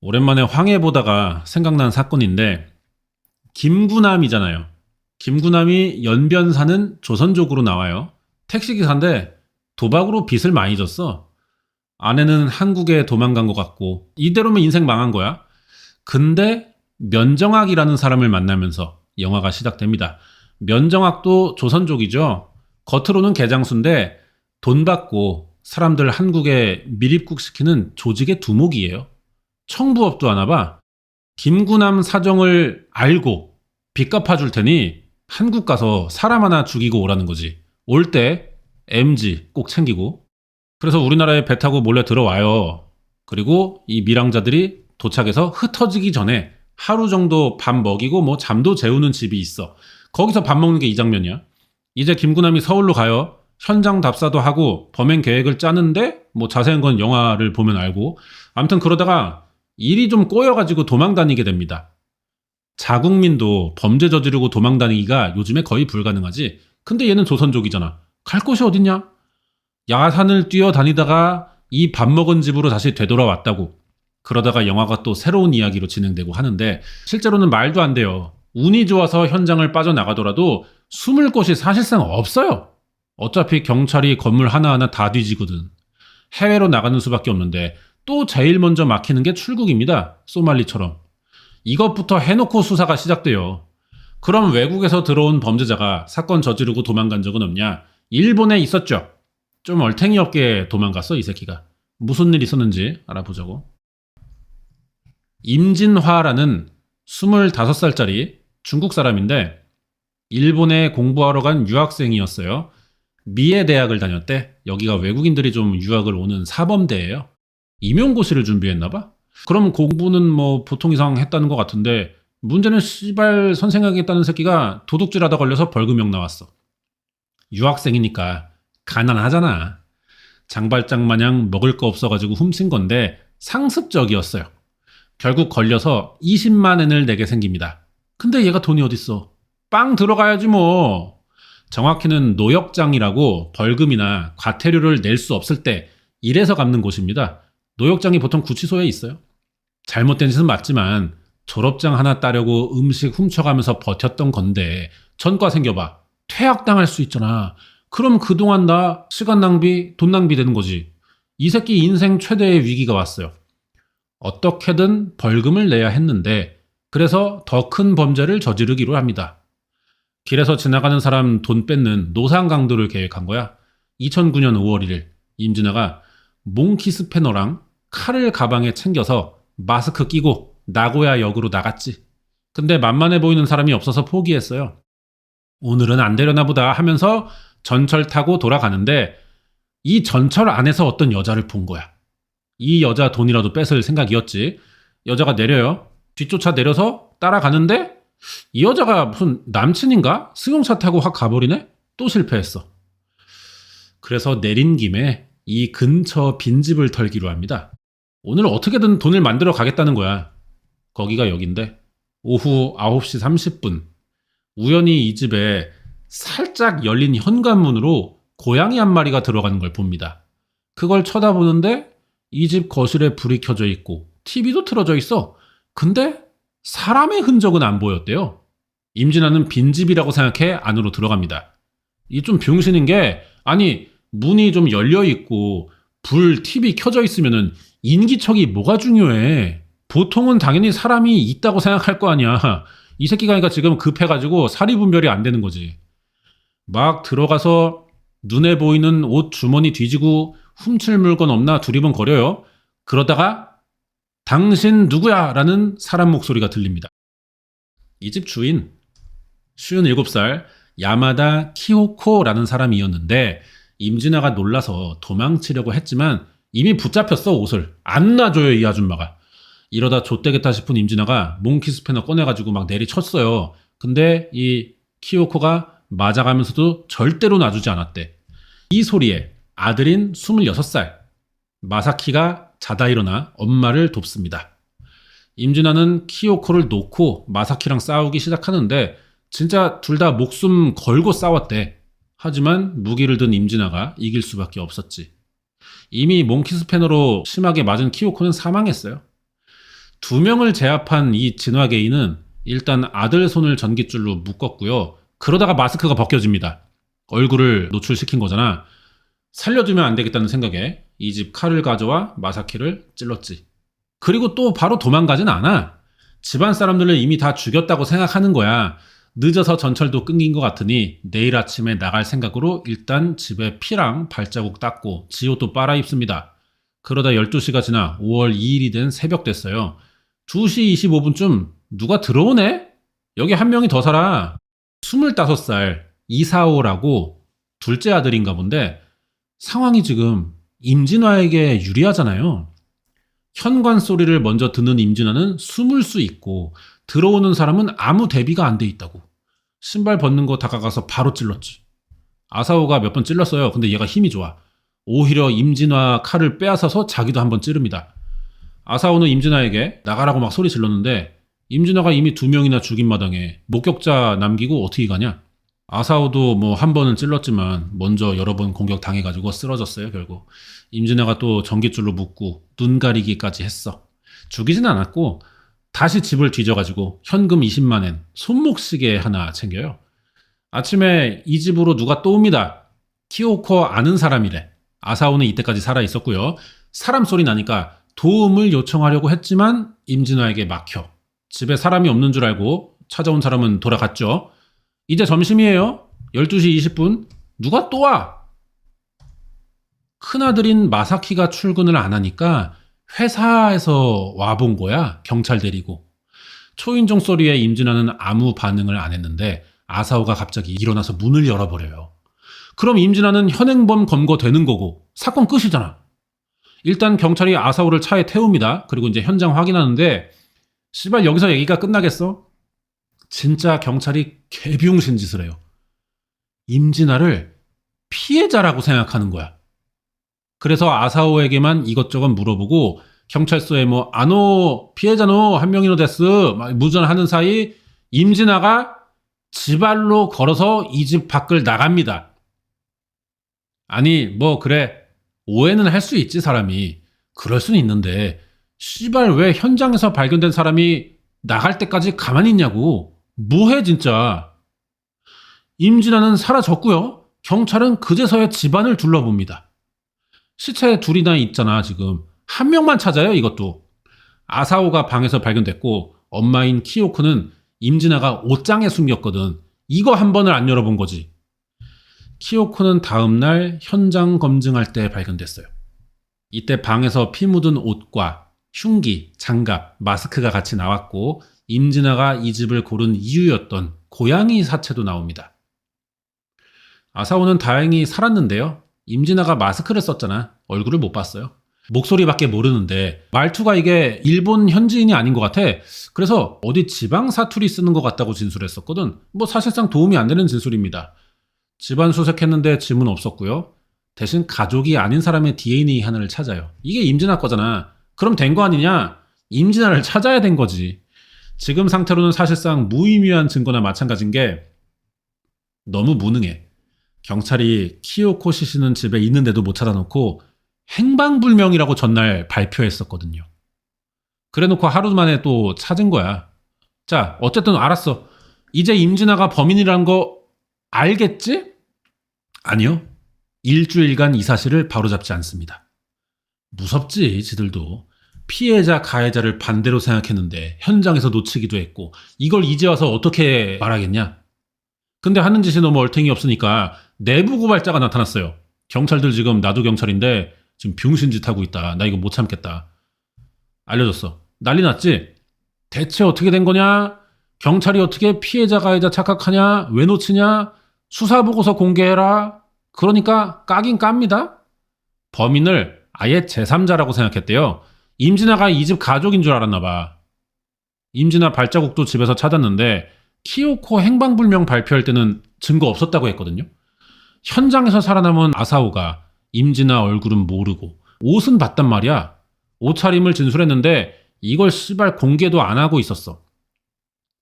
오랜만에 황해 보다가 생각난 사건인데 김구남이잖아요. 김구남이 연변 사는 조선족으로 나와요. 택시기사인데 도박으로 빚을 많이 졌어. 아내는 한국에 도망간 것 같고 이대로면 인생 망한 거야. 근데 면정학이라는 사람을 만나면서 영화가 시작됩니다. 면정학도 조선족이죠. 겉으로는 개장수인데 돈 받고 사람들 한국에 밀입국시키는 조직의 두목이에요. 청부업도 하나 봐. 김구남 사정을 알고 빚 갚아줄 테니 한국 가서 사람 하나 죽이고 오라는 거지. 올 때 MG 꼭 챙기고. 그래서 우리나라에 배 타고 몰래 들어와요. 그리고 이 밀항자들이 도착해서 흩어지기 전에 하루 정도 밥 먹이고 뭐 잠도 재우는 집이 있어. 거기서 밥 먹는 게 이 장면이야. 이제 김구남이 서울로 가요. 현장 답사도 하고 범행 계획을 짜는데 뭐 자세한 건 영화를 보면 알고. 아무튼 그러다가 일이 좀 꼬여가지고 도망 다니게 됩니다. 자국민도 범죄 저지르고 도망 다니기가 요즘에 거의 불가능하지. 근데 얘는 조선족이잖아. 갈 곳이 어딨냐? 야산을 뛰어다니다가 이 밥 먹은 집으로 다시 되돌아왔다고. 그러다가 영화가 또 새로운 이야기로 진행되고 하는데 실제로는 말도 안 돼요. 운이 좋아서 현장을 빠져나가더라도 숨을 곳이 사실상 없어요. 어차피 경찰이 건물 하나하나 다 뒤지거든. 해외로 나가는 수밖에 없는데 또 제일 먼저 막히는 게 출국입니다. 소말리처럼. 이것부터 해놓고 수사가 시작돼요. 그럼 외국에서 들어온 범죄자가 사건 저지르고 도망간 적은 없냐? 일본에 있었죠. 좀 얼탱이 없게 도망갔어, 이 새끼가. 무슨 일 있었는지 알아보자고. 임진화라는 25살짜리 중국 사람인데 일본에 공부하러 간 유학생이었어요. 미에 대학을 다녔대. 여기가 외국인들이 좀 유학을 오는 사범대예요. 임용고시를 준비했나봐? 그럼 공부는 뭐 보통 이상 했다는 것 같은데 문제는 씨발 선생하겠다는 새끼가 도둑질하다 걸려서 벌금형 나왔어. 유학생이니까 가난하잖아. 장발장 마냥 먹을 거 없어가지고 훔친 건데 상습적이었어요. 결국 걸려서 20만 엔을 내게 생깁니다. 근데 얘가 돈이 어딨어. 빵 들어가야지 뭐. 정확히는 노역장이라고 벌금이나 과태료를 낼 수 없을 때 이래서 갚는 곳입니다. 노역장이 보통 구치소에 있어요. 잘못된 짓은 맞지만 졸업장 하나 따려고 음식 훔쳐가면서 버텼던 건데 전과 생겨봐. 퇴학당할 수 있잖아. 그럼 그동안 나 시간 낭비, 돈 낭비 되는 거지. 이 새끼 인생 최대의 위기가 왔어요. 어떻게든 벌금을 내야 했는데 그래서 더 큰 범죄를 저지르기로 합니다. 길에서 지나가는 사람 돈 뺏는 노상 강도를 계획한 거야. 2009년 5월 1일 임진아가 몽키 스패너랑 칼을 가방에 챙겨서 마스크 끼고 나고야 역으로 나갔지. 근데 만만해 보이는 사람이 없어서 포기했어요. 오늘은 안 되려나 보다 하면서 전철 타고 돌아가는데 이 전철 안에서 어떤 여자를 본 거야. 이 여자 돈이라도 뺏을 생각이었지. 여자가 내려요. 뒤쫓아 내려서 따라가는데 이 여자가 무슨 남친인가? 승용차 타고 확 가버리네? 또 실패했어. 그래서 내린 김에 이 근처 빈집을 털기로 합니다. 오늘 어떻게든 돈을 만들어 가겠다는 거야. 거기가 여긴데 오후 9시 30분 우연히 이 집에 살짝 열린 현관문으로 고양이 한 마리가 들어가는 걸 봅니다. 그걸 쳐다보는데 이 집 거실에 불이 켜져 있고 TV도 틀어져 있어. 근데 사람의 흔적은 안 보였대요. 임진아는 빈집이라고 생각해 안으로 들어갑니다. 이 좀 병신인 게 아니 문이 좀 열려 있고 불 TV 켜져 있으면은 인기척이 뭐가 중요해. 보통은 당연히 사람이 있다고 생각할 거 아니야. 이 새끼가 그러니까 지금 급해가지고 사리분별이 안 되는 거지. 막 들어가서 눈에 보이는 옷 주머니 뒤지고 훔칠 물건 없나 두리번거려요. 그러다가 당신 누구야? 라는 사람 목소리가 들립니다. 이 집 주인 57살 야마다 키오코라는 사람이었는데 임진아가 놀라서 도망치려고 했지만 이미 붙잡혔어. 옷을 안 놔줘요 이 아줌마가. 이러다 좆되겠다 싶은 임진아가 몽키 스패너 꺼내가지고 막 내리쳤어요. 근데 이 키오코가 맞아가면서도 절대로 놔주지 않았대. 이 소리에 아들인 26살 마사키가 자다 일어나 엄마를 돕습니다. 임진아는 키오코를 놓고 마사키랑 싸우기 시작하는데 진짜 둘 다 목숨 걸고 싸웠대. 하지만 무기를 든 임진아가 이길 수밖에 없었지. 이미 몽키 스패너로 심하게 맞은 키오코는 사망했어요. 2명을 제압한 이 진화개인은 일단 아들 손을 전깃줄로 묶었고요. 그러다가 마스크가 벗겨집니다. 얼굴을 노출시킨 거잖아. 살려두면 안 되겠다는 생각에 이 집 칼을 가져와 마사키를 찔렀지. 그리고 또 바로 도망가진 않아. 집안 사람들은 이미 다 죽였다고 생각하는 거야. 늦어서 전철도 끊긴 것 같으니 내일 아침에 나갈 생각으로 일단 집에 피랑 발자국 닦고 지옷도 빨아입습니다. 그러다 12시가 지나 5월 2일이 된 새벽 됐어요. 2시 25분쯤 누가 들어오네? 여기 한 명이 더 살아. 25살 이사오라고 둘째 아들인가 본데 상황이 지금 임진화에게 유리하잖아요. 현관 소리를 먼저 듣는 임진화는 숨을 수 있고 들어오는 사람은 아무 대비가 안 돼 있다고. 신발 벗는 거 다가가서 바로 찔렀지. 아사오가 몇 번 찔렀어요. 근데 얘가 힘이 좋아. 오히려 임진화 칼을 빼앗아서 자기도 한번 찌릅니다. 아사오는 임진화에게 나가라고 막 소리 질렀는데 임진화가 이미 2명이나 죽인 마당에 목격자 남기고 어떻게 가냐? 아사오도 뭐 한 번은 찔렀지만 먼저 여러 번 공격 당해가지고 쓰러졌어요. 결국 임진화가 또 전깃줄로 묶고 눈 가리기까지 했어. 죽이진 않았고 다시 집을 뒤져가지고 현금 20만엔 손목시계 하나 챙겨요. 아침에 이 집으로 누가 또 옵니다. 키오코 아는 사람이래. 아사오는 이때까지 살아있었고요. 사람 소리 나니까 도움을 요청하려고 했지만 임진화에게 막혀. 집에 사람이 없는 줄 알고 찾아온 사람은 돌아갔죠. 이제 점심이에요. 12시 20분. 누가 또 와? 큰아들인 마사키가 출근을 안 하니까 회사에서 와본 거야. 경찰 데리고. 초인종 소리에 임진화는 아무 반응을 안 했는데 아사오가 갑자기 일어나서 문을 열어버려요. 그럼 임진화는 현행범 검거되는 거고 사건 끝이잖아. 일단 경찰이 아사오를 차에 태웁니다. 그리고 이제 현장 확인하는데 씨발 여기서 얘기가 끝나겠어? 진짜 경찰이 개비용신 짓을 해요. 임진화를 피해자라고 생각하는 거야. 그래서 아사오에게만 이것저것 물어보고 경찰서에 뭐 아노 피해자노 한 명이노 데스 무전하는 사이 임진화가 지발로 걸어서 이 집 밖을 나갑니다. 아니 뭐 그래 오해는 할 수 있지 사람이. 그럴 수는 있는데 씨발 왜 현장에서 발견된 사람이 나갈 때까지 가만히 있냐고. 뭐해 진짜. 임진화는 사라졌고요. 경찰은 그제서야 집안을 둘러봅니다. 시체 둘이나 있잖아 지금. 한 명만 찾아요 이것도. 아사오가 방에서 발견됐고 엄마인 키요코는 임진화가 옷장에 숨겼거든. 이거 한 번을 안 열어본 거지. 키요코는 다음날 현장 검증할 때 발견됐어요. 이때 방에서 피 묻은 옷과 흉기, 장갑, 마스크가 같이 나왔고 임진화가 이 집을 고른 이유였던 고양이 사체도 나옵니다. 아사오는 다행히 살았는데요. 임진화가 마스크를 썼잖아. 얼굴을 못 봤어요. 목소리밖에 모르는데 말투가 이게 일본 현지인이 아닌 것 같아. 그래서 어디 지방 사투리 쓰는 것 같다고 진술했었거든. 뭐 사실상 도움이 안 되는 진술입니다. 집안 수색했는데 짐은 없었고요. 대신 가족이 아닌 사람의 DNA 하나를 찾아요. 이게 임진화 거잖아. 그럼 된 거 아니냐? 임진화를 찾아야 된 거지. 지금 상태로는 사실상 무의미한 증거나 마찬가지인 게 너무 무능해. 경찰이 키요코 시시는 집에 있는데도 못 찾아놓고 행방불명이라고 전날 발표했었거든요. 그래놓고 하루 만에 또 찾은 거야. 자, 어쨌든 알았어. 이제 임진화가 범인이란 거 알겠지? 아니요. 일주일간 이 사실을 바로잡지 않습니다. 무섭지, 지들도. 피해자, 가해자를 반대로 생각했는데 현장에서 놓치기도 했고 이걸 이제 와서 어떻게 말하겠냐? 근데 하는 짓이 너무 얼탱이 없으니까 내부 고발자가 나타났어요. 경찰들 지금 나도 경찰인데 지금 병신짓 하고 있다. 나 이거 못 참겠다. 알려줬어. 난리 났지? 대체 어떻게 된 거냐? 경찰이 어떻게 피해자 가해자 착각하냐? 왜 놓치냐? 수사보고서 공개해라. 그러니까 까긴 깝니다. 범인을 아예 제3자라고 생각했대요. 임진화가 이 집 가족인 줄 알았나 봐. 임진화 발자국도 집에서 찾았는데 키요코 행방불명 발표할 때는 증거 없었다고 했거든요. 현장에서 살아남은 아사오가 임진화 얼굴은 모르고 옷은 봤단 말이야. 옷차림을 진술했는데 이걸 씨발 공개도 안 하고 있었어.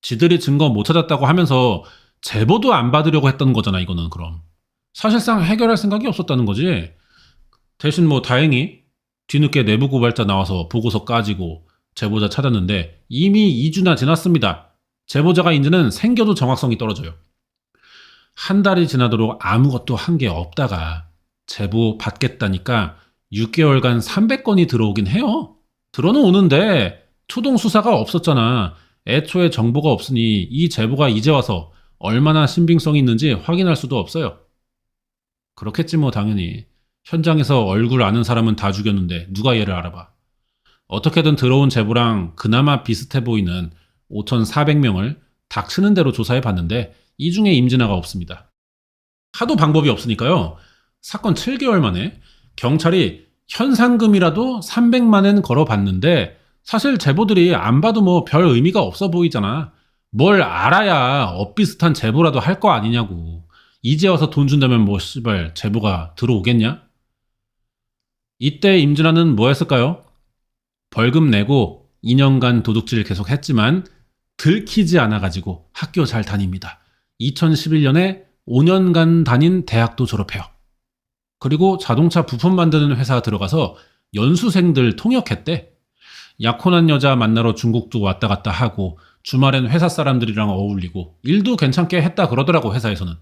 지들이 증거 못 찾았다고 하면서 제보도 안 받으려고 했던 거잖아 이거는. 그럼 사실상 해결할 생각이 없었다는 거지. 대신 뭐 다행히 뒤늦게 내부 고발자 나와서 보고서 까지고 제보자 찾았는데 이미 2주나 지났습니다. 제보자가 인지는 생겨도 정확성이 떨어져요. 한 달이 지나도록 아무것도 한 게 없다가 제보 받겠다니까 6개월간 300건이 들어오긴 해요. 들어는 오는데 초동 수사가 없었잖아. 애초에 정보가 없으니 이 제보가 이제 와서 얼마나 신빙성이 있는지 확인할 수도 없어요. 그렇겠지 뭐 당연히. 현장에서 얼굴 아는 사람은 다 죽였는데 누가 얘를 알아봐. 어떻게든 들어온 제보랑 그나마 비슷해 보이는 5,400명을 닥치는 대로 조사해 봤는데 이 중에 임진아가 없습니다. 하도 방법이 없으니까요. 사건 7개월 만에 경찰이 현상금이라도 300만 엔 걸어봤는데 사실 제보들이 안 봐도 뭐 별 의미가 없어 보이잖아. 뭘 알아야 엇비슷한 제보라도 할 거 아니냐고. 이제 와서 돈 준다면 뭐 씨발 제보가 들어오겠냐? 이때 임진아는 뭐 했을까요? 벌금 내고 2년간 도둑질 계속 했지만 들키지 않아가지고 학교 잘 다닙니다. 2011년에 5년간 다닌 대학도 졸업해요. 그리고 자동차 부품 만드는 회사 들어가서 연수생들 통역했대. 약혼한 여자 만나러 중국도 왔다 갔다 하고 주말엔 회사 사람들이랑 어울리고 일도 괜찮게 했다 그러더라고 회사에서는.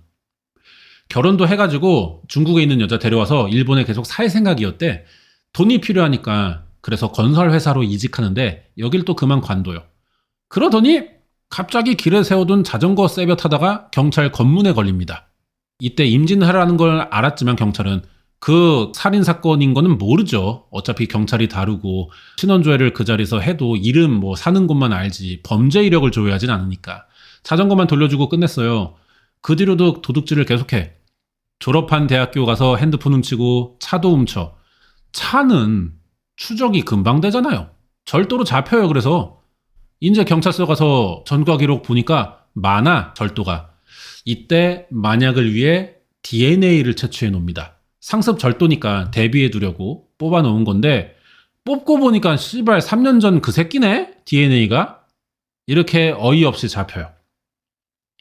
결혼도 해가지고 중국에 있는 여자 데려와서 일본에 계속 살 생각이었대. 돈이 필요하니까 그래서 건설회사로 이직하는데 여길 또 그만 관둬요. 그러더니 갑자기 길에 세워둔 자전거 세벼 타다가 경찰 검문에 걸립니다. 이때 임진하라는 걸 알았지만 경찰은 그 살인사건인 거는 모르죠. 어차피 경찰이 다루고 신원조회를 그 자리에서 해도 이름 뭐 사는 곳만 알지 범죄 이력을 조회하진 않으니까 자전거만 돌려주고 끝냈어요. 그 뒤로도 도둑질을 계속해. 졸업한 대학교 가서 핸드폰 훔치고 차도 훔쳐. 차는 추적이 금방 되잖아요. 절도로 잡혀요. 그래서 이제 경찰서 가서 전과 기록 보니까 많아 절도가. 이때 만약을 위해 DNA를 채취해 놉니다. 상습 절도니까 대비해 두려고 뽑아 놓은 건데 뽑고 보니까 씨발 3년 전 그 새끼네? DNA가? 이렇게 어이없이 잡혀요.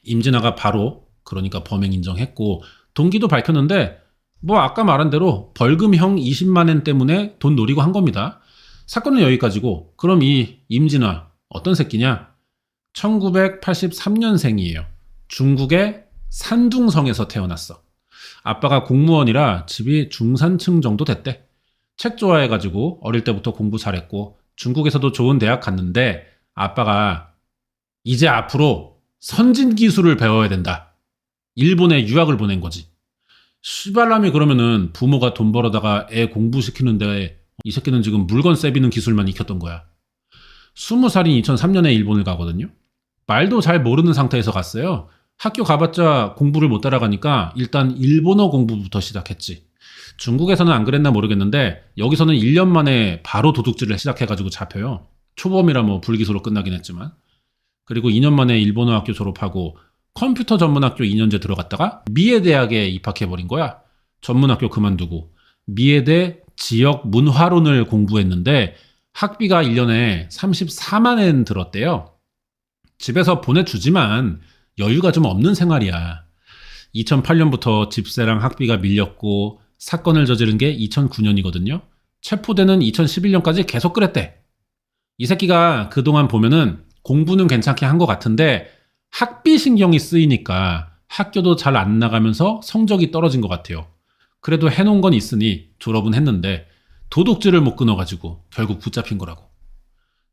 임진아가 바로 그러니까 범행 인정했고 동기도 밝혔는데 뭐 아까 말한 대로 벌금형 20만 엔 때문에 돈 노리고 한 겁니다. 사건은 여기까지고 그럼 이 임진아 어떤 새끼냐? 1983년생이에요. 중국의 산둥성에서 태어났어. 아빠가 공무원이라 집이 중산층 정도 됐대. 책 좋아해가지고 어릴 때부터 공부 잘했고 중국에서도 좋은 대학 갔는데 아빠가 이제 앞으로 선진 기술을 배워야 된다. 일본에 유학을 보낸 거지. 시발람이 그러면은 부모가 돈 벌어다가 애 공부시키는데 이 새끼는 지금 물건 세비는 기술만 익혔던 거야. 20살인 2003년에 일본을 가거든요. 말도 잘 모르는 상태에서 갔어요. 학교 가봤자 공부를 못 따라가니까 일단 일본어 공부부터 시작했지. 중국에서는 안 그랬나 모르겠는데 여기서는 1년 만에 바로 도둑질을 시작해가지고 잡혀요. 초범이라 뭐 불기소로 끝나긴 했지만. 그리고 2년 만에 일본어 학교 졸업하고 컴퓨터 전문학교 2년제 들어갔다가 미에대학에 입학해버린 거야. 전문학교 그만두고 미에대 지역 문화론을 공부했는데 학비가 1년에 34만 엔 들었대요. 집에서 보내주지만 여유가 좀 없는 생활이야. 2008년부터 집세랑 학비가 밀렸고 사건을 저지른 게 2009년이거든요. 체포되는 2011년까지 계속 그랬대. 이 새끼가 그동안 보면은 공부는 괜찮게 한 것 같은데 학비 신경이 쓰이니까 학교도 잘 안 나가면서 성적이 떨어진 것 같아요. 그래도 해놓은 건 있으니 졸업은 했는데 도둑질을 못 끊어가지고 결국 붙잡힌 거라고.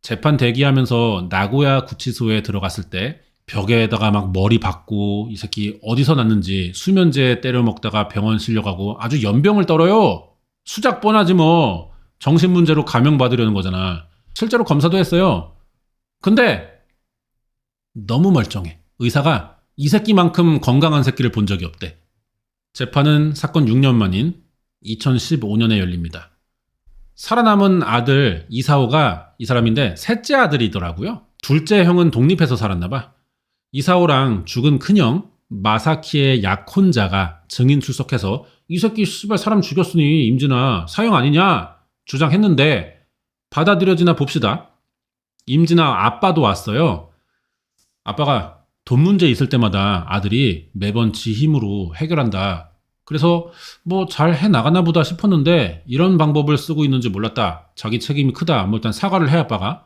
재판 대기하면서 나고야 구치소에 들어갔을 때 벽에다가 막 머리 박고 이 새끼 어디서 났는지 수면제 때려 먹다가 병원 실려가고 아주 연병을 떨어요. 수작 뻔하지 뭐. 정신문제로 감형받으려는 거잖아. 실제로 검사도 했어요. 근데 너무 멀쩡해. 의사가 이 새끼만큼 건강한 새끼를 본 적이 없대. 재판은 사건 6년 만인 2015년에 열립니다. 살아남은 아들 이사오가 이 사람인데 셋째 아들이더라고요. 둘째 형은 독립해서 살았나 봐. 이사오랑 죽은 큰형 마사키의 약혼자가 증인 출석해서 이 새끼 씨발 사람 죽였으니 임진아 사형 아니냐 주장했는데 받아들여지나 봅시다. 임진아 아빠도 왔어요. 아빠가 돈 문제 있을 때마다 아들이 매번 지 힘으로 해결한다. 그래서 뭐 잘 해나가나 보다 싶었는데 이런 방법을 쓰고 있는지 몰랐다. 자기 책임이 크다. 뭐 일단 사과를 해 아빠가.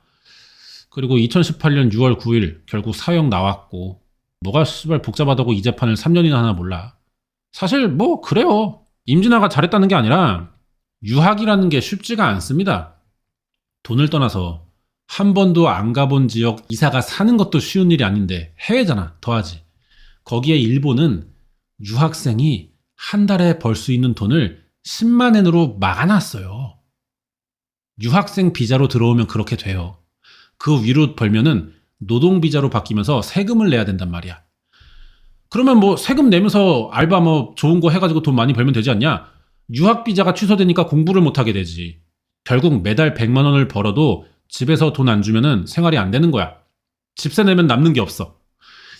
그리고 2018년 6월 9일 결국 사형 나왔고 뭐가 씨발 복잡하다고 이 재판을 3년이나 하나 몰라. 사실 뭐 그래요. 임진아가 잘했다는 게 아니라 유학이라는 게 쉽지가 않습니다. 돈을 떠나서 한 번도 안 가본 지역 이사가 사는 것도 쉬운 일이 아닌데 해외잖아. 더하지. 거기에 일본은 유학생이 한 달에 벌 수 있는 돈을 10만 엔으로 막아놨어요. 유학생 비자로 들어오면 그렇게 돼요. 그 위로 벌면은 노동 비자로 바뀌면서 세금을 내야 된단 말이야. 그러면 뭐 세금 내면서 알바 뭐 좋은 거 해가지고 돈 많이 벌면 되지 않냐? 유학 비자가 취소되니까 공부를 못 하게 되지. 결국 매달 100만 원을 벌어도 집에서 돈 안 주면은 생활이 안 되는 거야. 집세 내면 남는 게 없어.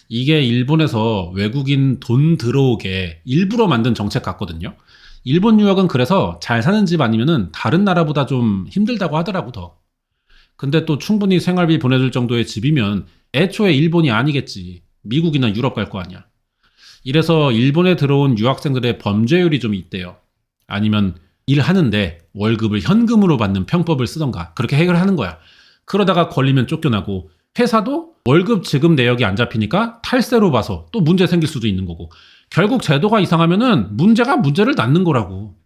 이게 일본에서 외국인 돈 들어오게 일부러 만든 정책 같거든요. 일본 유학은 그래서 잘 사는 집 아니면은 다른 나라보다 좀 힘들다고 하더라고 더. 근데 또 충분히 생활비 보내줄 정도의 집이면 애초에 일본이 아니겠지. 미국이나 유럽 갈 거 아니야. 이래서 일본에 들어온 유학생들의 범죄율이 좀 있대요. 아니면 일하는데 월급을 현금으로 받는 평법을 쓰던가 그렇게 해결하는 거야. 그러다가 걸리면 쫓겨나고 회사도 월급 지급 내역이 안 잡히니까 탈세로 봐서 또 문제 생길 수도 있는 거고 결국 제도가 이상하면은 문제가 문제를 낳는 거라고.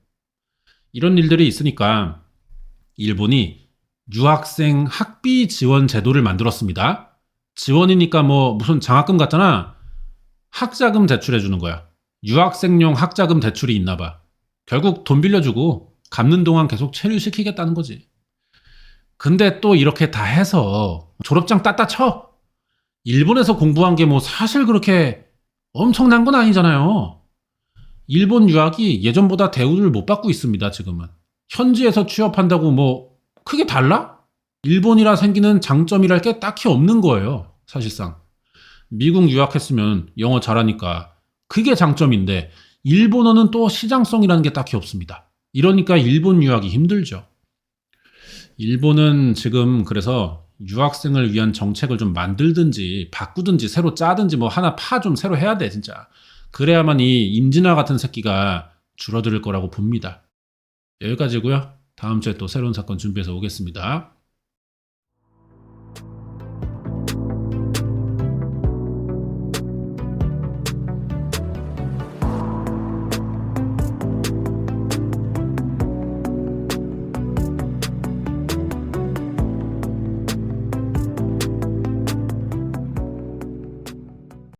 이런 일들이 있으니까 일본이 유학생 학비 지원 제도를 만들었습니다. 지원이니까 뭐 무슨 장학금 같잖아. 학자금 대출해 주는 거야. 유학생용 학자금 대출이 있나 봐. 결국 돈 빌려주고 갚는 동안 계속 체류시키겠다는 거지. 근데 또 이렇게 다 해서 졸업장 따따 쳐. 일본에서 공부한 게 뭐 사실 그렇게 엄청난 건 아니잖아요. 일본 유학이 예전보다 대우를 못 받고 있습니다, 지금은. 현지에서 취업한다고 뭐 크게 달라? 일본이라 생기는 장점이랄 게 딱히 없는 거예요, 사실상. 미국 유학했으면 영어 잘하니까 그게 장점인데 일본어는 또 시장성이라는 게 딱히 없습니다. 이러니까 일본 유학이 힘들죠. 일본은 지금 그래서 유학생을 위한 정책을 좀 만들든지 바꾸든지 새로 짜든지 뭐 하나 파 좀 새로 해야 돼 진짜. 그래야만 이 임진아 같은 새끼가 줄어들 거라고 봅니다. 여기까지고요. 다음 주에 또 새로운 사건 준비해서 오겠습니다.